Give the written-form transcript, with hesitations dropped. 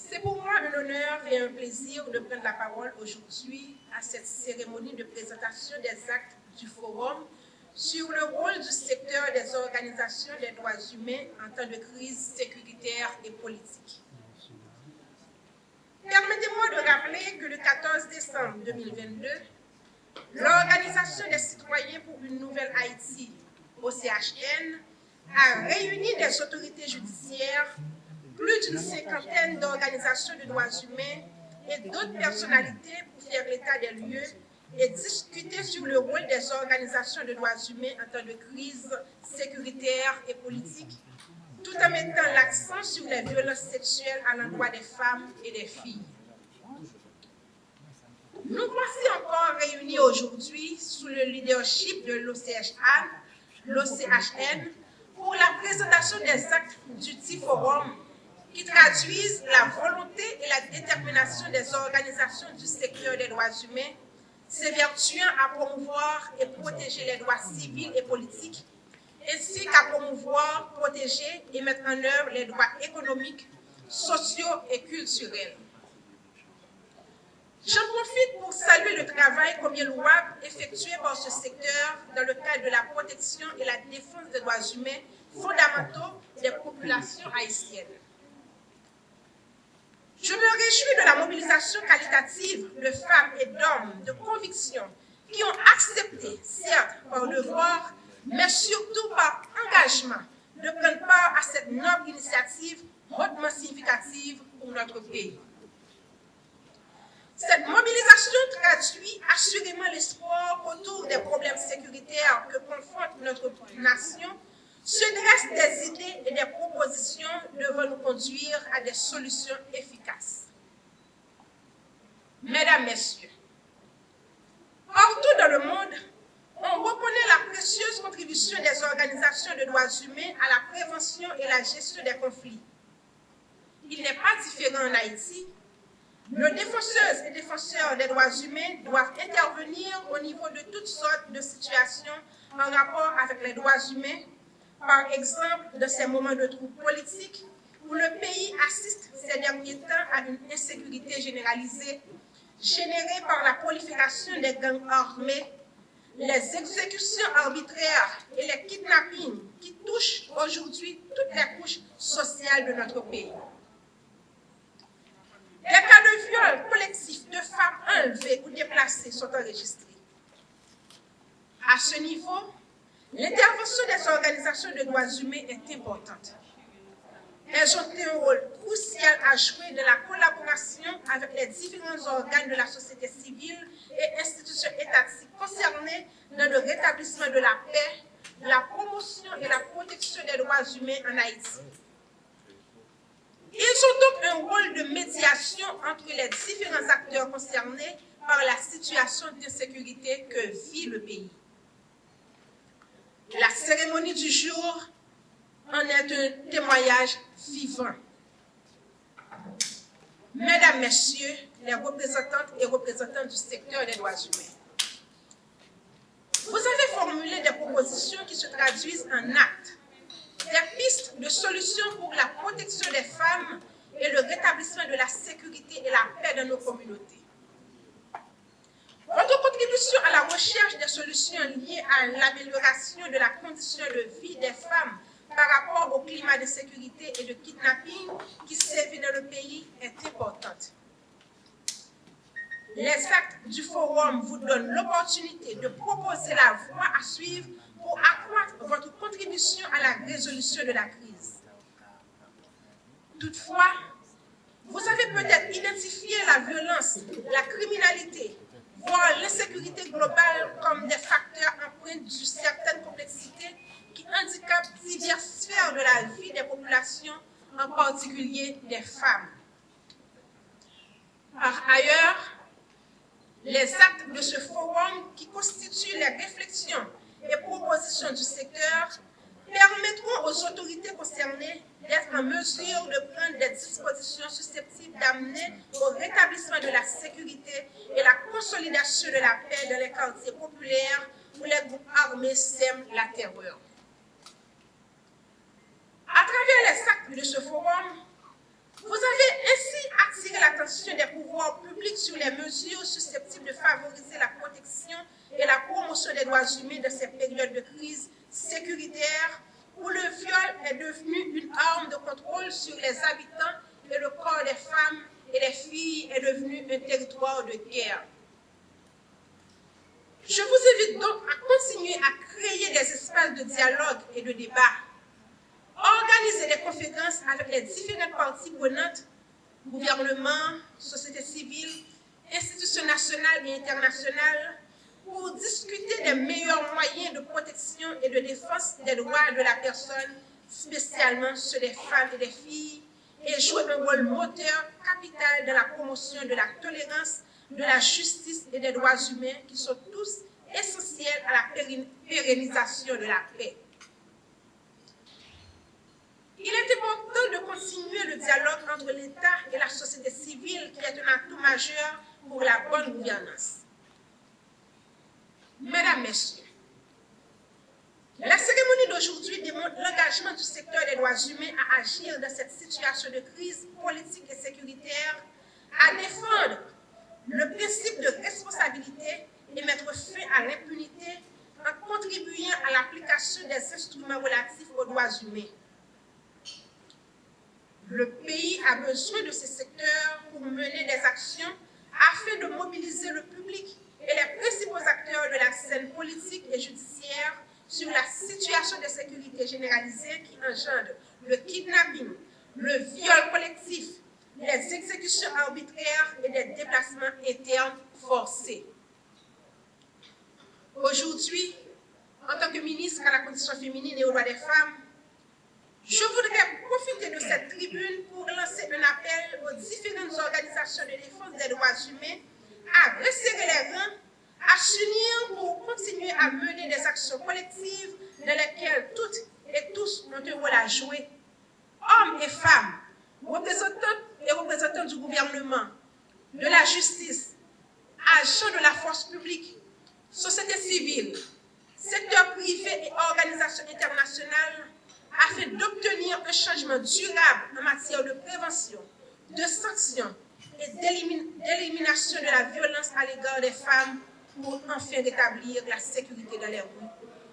C'est pour moi un honneur et un plaisir de prendre la parole aujourd'hui à cette cérémonie de présentation des actes du Forum sur le rôle du secteur des organisations des droits humains en temps de crise sécuritaire et politique. Permettez-moi de rappeler que le 14 décembre 2022, l'Organisation des citoyens pour une nouvelle Haïti, OCHN, a réuni des autorités judiciaires, plus d'une cinquantaine d'organisations de droits humains et d'autres personnalités pour faire l'état des lieux et discuter sur le rôle des organisations de droits humains en temps de crise sécuritaire et politique, tout en mettant l'accent sur les violences sexuelles à l'endroit des femmes et des filles. Nous voici encore réunis aujourd'hui sous le leadership de l'OCHN pour la présentation des actes du dit forum qui traduisent la volonté et la détermination des organisations du secteur des droits humains, s'évertuant à promouvoir et protéger les droits civils et politiques, ainsi qu'à promouvoir, protéger et mettre en œuvre les droits économiques, sociaux et culturels. J'en profite pour saluer le travail combien louable effectué par ce secteur dans le cadre de la protection et la défense des droits humains fondamentaux des populations haïtiennes. Je me réjouis de la mobilisation qualitative de femmes et d'hommes de conviction qui ont accepté, certes par devoir, mais surtout par engagement, de prendre part à cette noble initiative hautement significative pour notre pays. Cette mobilisation traduit assurément l'espoir qu'autour des problèmes sécuritaires que confronte notre nation se dressent des idées et des propositions devant nous conduire à des solutions efficaces. Mesdames, Messieurs, partout dans le monde, on reconnaît la précieuse contribution des organisations de droits humains à la prévention et la gestion des conflits. Il n'est pas différent en Haïti. Nos défenseuses et défenseurs des droits humains doivent intervenir au niveau de toutes sortes de situations en rapport avec les droits humains, par exemple dans ces moments de troubles politiques où le pays assiste ces derniers temps à une insécurité généralisée générée par la prolifération des gangs armés, les exécutions arbitraires et les kidnappings qui touchent aujourd'hui toutes les couches sociales de notre pays. Des cas de viol collectif de femmes enlevées ou déplacées sont enregistrés. À ce niveau, l'intervention des organisations de droits humains est importante. Elles ont un rôle crucial à jouer dans la collaboration avec les différents organes de la société civile et institutions étatiques concernés dans le rétablissement de la paix, la promotion et la protection des droits humains en Haïti. Ils ont donc un rôle de médiation entre les différents acteurs concernés par la situation d'insécurité que vit le pays. La cérémonie du jour en est un témoignage vivant. Mesdames, Messieurs, les représentantes et représentants du secteur des droits humains, vous avez formulé des propositions qui se traduisent en actes, des pistes de solutions pour la protection des femmes et le rétablissement de la sécurité et la paix dans nos communautés. Votre contribution à la recherche des solutions liées à l'amélioration de la condition de vie des femmes par rapport au climat de sécurité et de kidnapping qui sévit dans le pays est importante. Les actes du forum vous donnent l'opportunité de proposer la voie à suivre pour accroître votre contribution à la résolution de la crise. Toutefois, vous avez peut-être identifié la violence, la criminalité, voire l'insécurité globale comme des facteurs empreints d'une certaine complexité qui handicapent diverses sphères de la vie des populations, en particulier des femmes. Par ailleurs, les actes de ce forum qui constituent les réflexions et propositions du secteur permettront aux autorités concernées d'être en mesure de prendre des dispositions susceptibles d'amener au rétablissement de la sécurité et la consolidation de la paix dans les quartiers populaires où les groupes armés sèment la terreur. À travers les actes de ce forum, vous avez ainsi sur les mesures susceptibles de favoriser la protection et la promotion des droits humains dans ces périodes de crise sécuritaire où le viol est devenu une arme de contrôle sur les habitants et le corps des femmes et des filles est devenu un territoire de guerre. Je vous invite donc à continuer à créer des espaces de dialogue et de débat, organiser des conférences avec les différentes parties prenantes, gouvernement, société civile, institutions nationales et internationales, pour discuter des meilleurs moyens de protection et de défense des droits de la personne, spécialement ceux des femmes et des filles, et jouer un rôle moteur capital dans la promotion de la tolérance, de la justice et des droits humains qui sont tous essentiels à la pérennisation de la paix. Il est important de continuer le dialogue entre l'État et la société civile qui est un atout majeur pour la bonne gouvernance. Mesdames, Messieurs, la cérémonie d'aujourd'hui démontre l'engagement du secteur des droits humains à agir dans cette situation de crise politique et sécuritaire, à défendre le principe de responsabilité et mettre fin à l'impunité en contribuant à l'application des instruments relatifs aux droits humains. Le pays a besoin de ces secteurs pour mener des actions afin de mobiliser le public et les principaux acteurs de la scène politique et judiciaire sur la situation de sécurité généralisée qui engendre le kidnapping, le viol collectif, les exécutions arbitraires et des déplacements internes forcés. Aujourd'hui, en tant que ministre à la condition féminine et aux droits des femmes, je voudrais profiter de cette tribune pour lancer un appel aux différentes organisations de défense des droits humains à resserrer les rangs, à s'unir pour continuer à mener des actions collectives dans lesquelles toutes et tous ont un rôle à jouer. Hommes et femmes, représentants et représentants du gouvernement, de la justice, agents de la force publique, société civile, secteur privé et organisations internationales, afin d'obtenir un changement durable en matière de prévention, de sanctions et d'élimination de la violence à l'égard des femmes pour enfin rétablir la sécurité dans les rues.